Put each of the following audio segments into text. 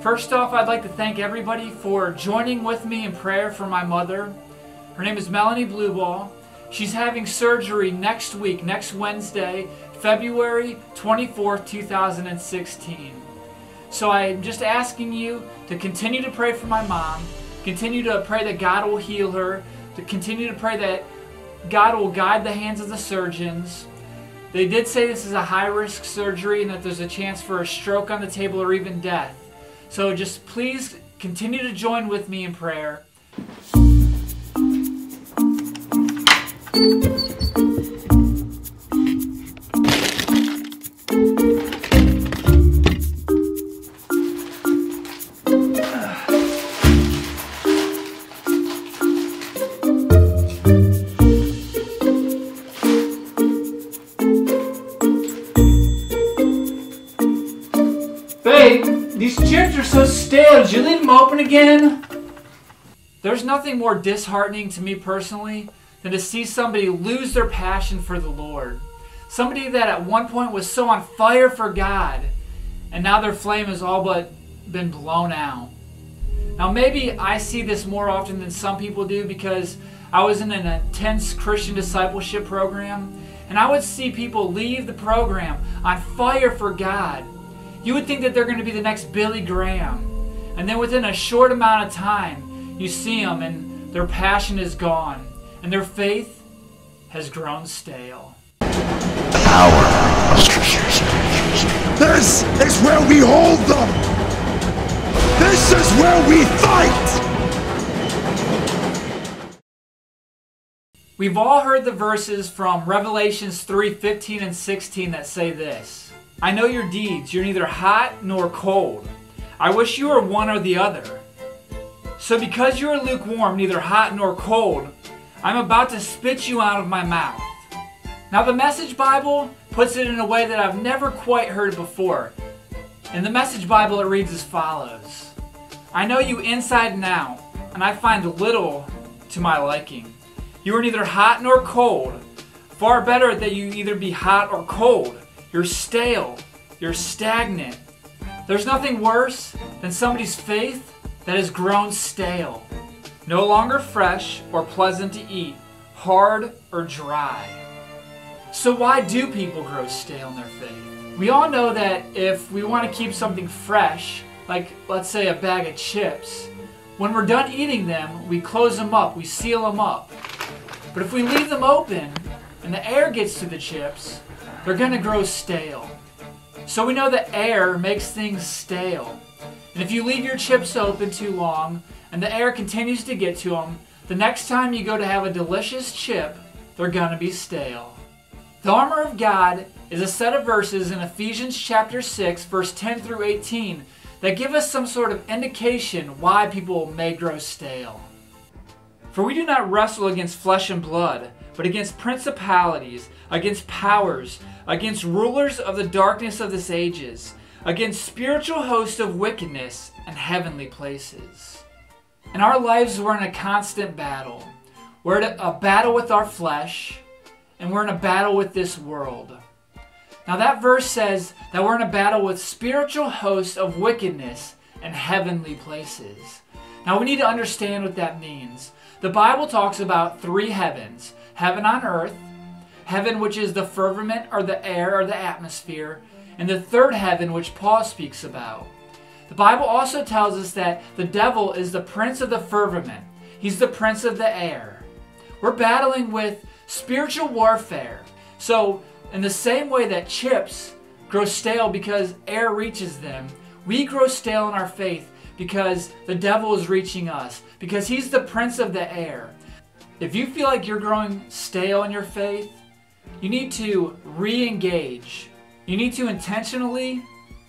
First off, I'd like to thank everybody for joining with me in prayer for my mother. Her name is Melanie Blueball. She's having surgery next week, next Wednesday, February 24th, 2016. So I'm just asking you to continue to pray for my mom, continue to pray that God will heal her, to continue to pray that God will guide the hands of the surgeons. They did say this is a high-risk surgery and that there's a chance for a stroke on the table or even death. So just please continue to join with me in prayer. Babe, these chips are so stale. Did you leave them open again? There's nothing more disheartening to me personally than to see somebody lose their passion for the Lord. Somebody that at one point was so on fire for God, and now their flame has all but been blown out. Now maybe I see this more often than some people do because I was in an intense Christian discipleship program, and I would see people leave the program on fire for God. You would think that they're going to be the next Billy Graham. And then within a short amount of time, you see them and their passion is gone. And their faith has grown stale. The power of Scriptures. This is where we hold them! This is where we fight! We've all heard the verses from Revelations 3:15 and 16 that say this. I know your deeds, you're neither hot nor cold. I wish you were one or the other. So because you are lukewarm, neither hot nor cold, I'm about to spit you out of my mouth. Now the Message Bible puts it in a way that I've never quite heard before. In the Message Bible it reads as follows. I know you inside and out, and I find little to my liking. You are neither hot nor cold. Far better that you either be hot or cold. You're stale. You're stagnant. There's nothing worse than somebody's faith that has grown stale. No longer fresh or pleasant to eat, hard or dry. So why do people grow stale in their faith? We all know that if we want to keep something fresh, like let's say a bag of chips, when we're done eating them, we close them up, we seal them up. But if we leave them open and the air gets to the chips, they're going to grow stale. So we know that air makes things stale. And if you leave your chips open too long and the air continues to get to them, the next time you go to have a delicious chip, they're going to be stale. The armor of God is a set of verses in Ephesians chapter 6, verse 10 through 18 that give us some sort of indication why people may grow stale. For we do not wrestle against flesh and blood, but against principalities, against powers, against rulers of the darkness of this ages, against spiritual hosts of wickedness in heavenly places. In our lives, we're in a constant battle. We're in a battle with our flesh, and we're in a battle with this world. Now that verse says that we're in a battle with spiritual hosts of wickedness in heavenly places. Now we need to understand what that means. The Bible talks about three heavens. Heaven on earth, heaven which is the firmament or the air or the atmosphere, and the third heaven which Paul speaks about. The Bible also tells us that the devil is the prince of the firmament. He's the prince of the air. We're battling with spiritual warfare. So in the same way that chips grow stale because air reaches them, we grow stale in our faith because the devil is reaching us, because he's the prince of the air. If you feel like you're growing stale in your faith, you need to re-engage. You need to intentionally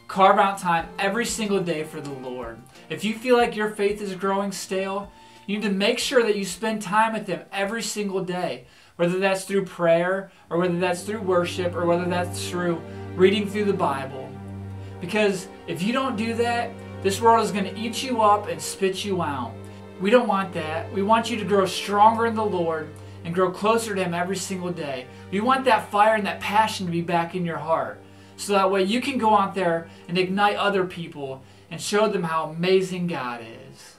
carve out time every single day for the Lord. If you feel like your faith is growing stale, you need to make sure that you spend time with Him every single day, whether that's through prayer, or whether that's through worship, or whether that's through reading through the Bible. Because if you don't do that, this world is going to eat you up and spit you out. We don't want that. We want you to grow stronger in the Lord and grow closer to Him every single day. We want that fire and that passion to be back in your heart, so that way you can go out there and ignite other people and showed them how amazing God is.